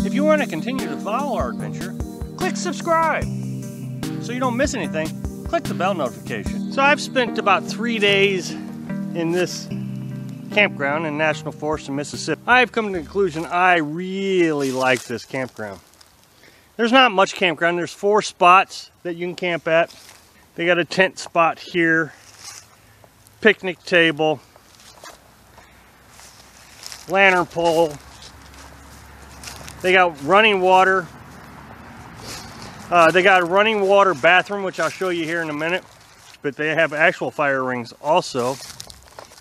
If you want to continue to follow our adventure, click subscribe. So you don't miss anything, click the bell notification. So I've spent about 3 days in this campground in National Forest in Mississippi. I've come to the conclusion I really like this campground. There's not much campground. There's 4 spots that you can camp at. They got a tent spot here, picnic table, lantern pole. They got running water. They got a running water bathroom, which I'll show you here in a minute. But they have actual fire rings also.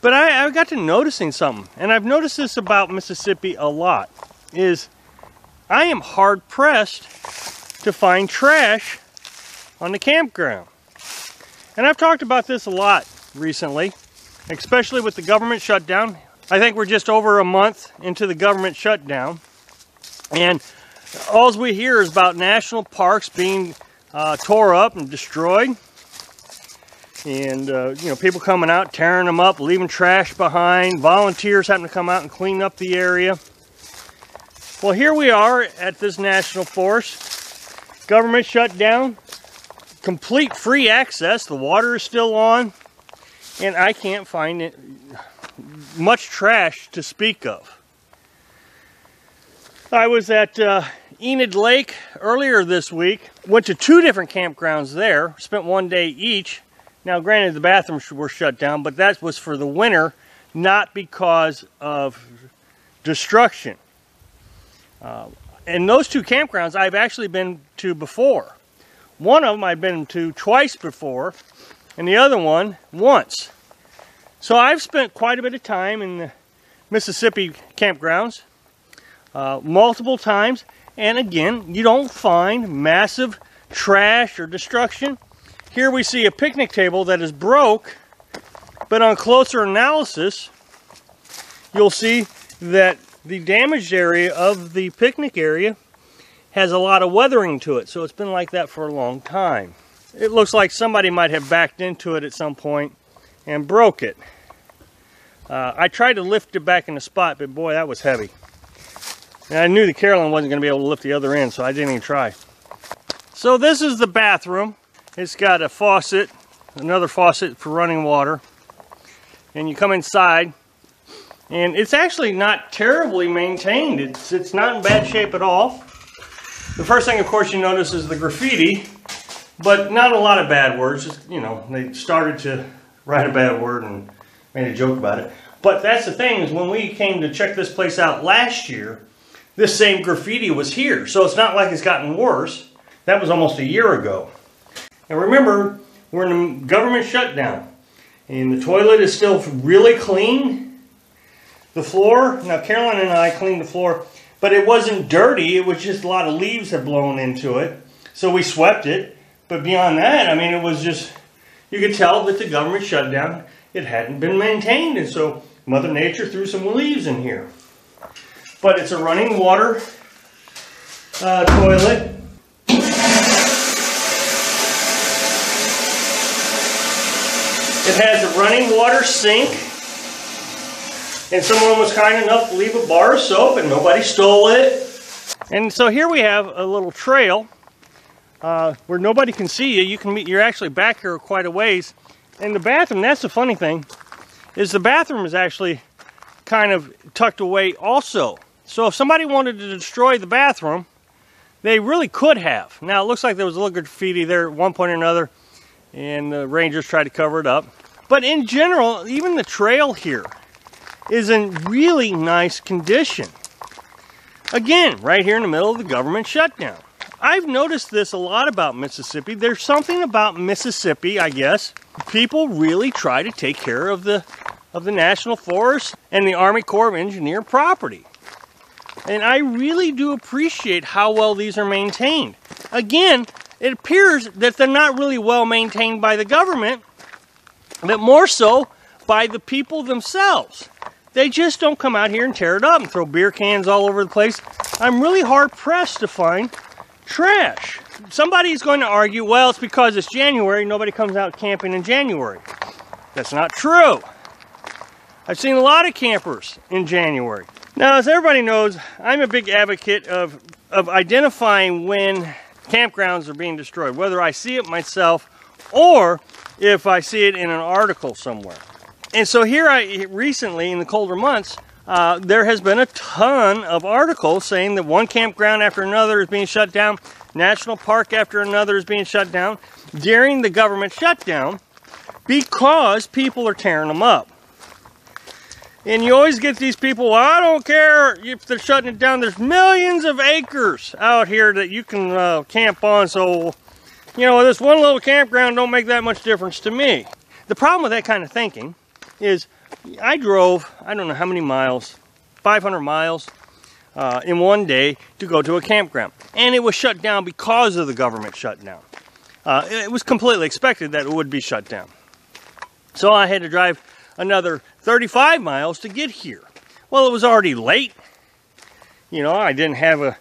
But I got to noticing something, and I've noticed this about Mississippi a lot, is I am hard pressed to find trash on the campground. And I've talked about this a lot recently, especially with the government shutdown. I think we're just over a month into the government shutdown. And all we hear is about national parks being tore up and destroyed. And, you know, people coming out, tearing them up, leaving trash behind. Volunteers having to come out and clean up the area. Well, here we are at this national forest. Government shut down. Complete free access. The water is still on. And I can't find much trash to speak of. I was at Enid Lake earlier this week. Went to 2 different campgrounds there. Spent 1 day each. Now, granted, the bathrooms were shut down, but that was for the winter, not because of destruction. And those 2 campgrounds I've actually been to before. One of them I've been to twice before, and the other one once. So I've spent quite a bit of time in the Mississippi campgrounds. Multiple times, and again, you don't find massive trash or destruction. Here we see a picnic table that is broke, but on closer analysis, you'll see that the damaged area of the picnic area has a lot of weathering to it, so it's been like that for a long time. It looks like somebody might have backed into it at some point and broke it. I tried to lift it back in the spot, but boy, that was heavy. And I knew the Carolyn wasn't going to be able to lift the other end, so I didn't even try. So this is the bathroom. It's got a faucet, another faucet for running water. And you come inside, and it's actually not terribly maintained. It's not in bad shape at all. The first thing, of course, you notice is the graffiti, but not a lot of bad words. Just, you know, they started to write a bad word and made a joke about it. But that's the thing, is when we came to check this place out last year, this same graffiti was here, so it's not like it's gotten worse. That was almost a year ago. And remember, we're in a government shutdown, and the toilet is still really clean. The floor, now Carolyn and I cleaned the floor, but it wasn't dirty, it was just a lot of leaves had blown into it. So we swept it, but beyond that, I mean, it was just, you could tell that the government shutdown, it hadn't been maintained, and so Mother Nature threw some leaves in here. But it's a running water toilet. It has a running water sink. And someone was kind enough to leave a bar of soap and nobody stole it. And so here we have a little trail where nobody can see you. You're actually back here quite a ways. And the bathroom, that's the funny thing, is the bathroom is actually kind of tucked away also. So if somebody wanted to destroy the bathroom, they really could have. Now it looks like there was a little graffiti there at one point or another, and the rangers tried to cover it up. But in general, even the trail here is in really nice condition. Again, right here in the middle of the government shutdown. I've noticed this a lot about Mississippi. There's something about Mississippi, I guess. People really try to take care of the National Forest and the Army Corps of Engineer property. And I really do appreciate how well these are maintained. Again, it appears that they're not really well maintained by the government, but more so by the people themselves. They just don't come out here and tear it up and throw beer cans all over the place. I'm really hard pressed to find trash. Somebody's going to argue, well, it's because it's January, nobody comes out camping in January. That's not true. I've seen a lot of campers in January. Now, as everybody knows, I'm a big advocate of identifying when campgrounds are being destroyed, whether I see it myself or if I see it in an article somewhere. And so here recently in the colder months, there has been a ton of articles saying that one campground after another is being shut down, national park after another is being shut down during the government shutdown because people are tearing them up. And you always get these people, well, I don't care if they're shutting it down. There's millions of acres out here that you can camp on. So, you know, this one little campground don't make that much difference to me. The problem with that kind of thinking is I drove, I don't know how many miles, 500 miles in one day to go to a campground. And it was shut down because of the government shutdown. It was completely expected that it would be shut down. So I had to drive another 35 miles to get here. Well, it was already late. You know, I didn't have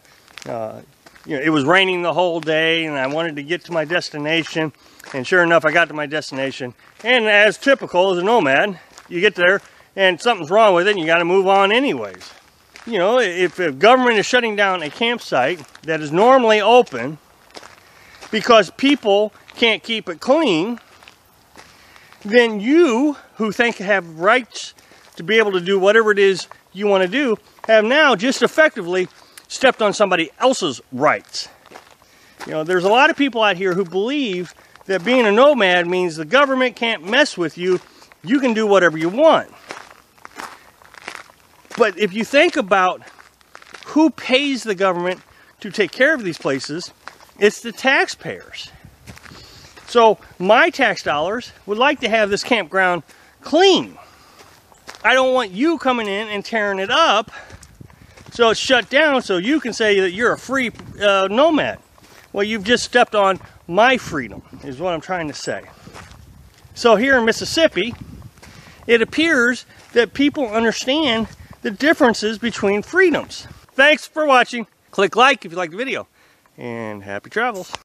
it was raining the whole day and I wanted to get to my destination. And sure enough, I got to my destination. And as typical as a nomad, you get there and something's wrong with it and you got to move on anyways. You know, if the government is shutting down a campsite that is normally open because people can't keep it clean, then you, who think you have rights to be able to do whatever it is you want to do, have now just effectively stepped on somebody else's rights. You know, there's a lot of people out here who believe that being a nomad means the government can't mess with you. You can do whatever you want. But if you think about who pays the government to take care of these places, it's the taxpayers. So my tax dollars would like to have this campground clean. I don't want you coming in and tearing it up so it's shut down so you can say that you're a free nomad. Well, you've just stepped on my freedom, is what I'm trying to say. So here in Mississippi, it appears that people understand the differences between freedoms. Thanks for watching. Click like if you like the video, and happy travels.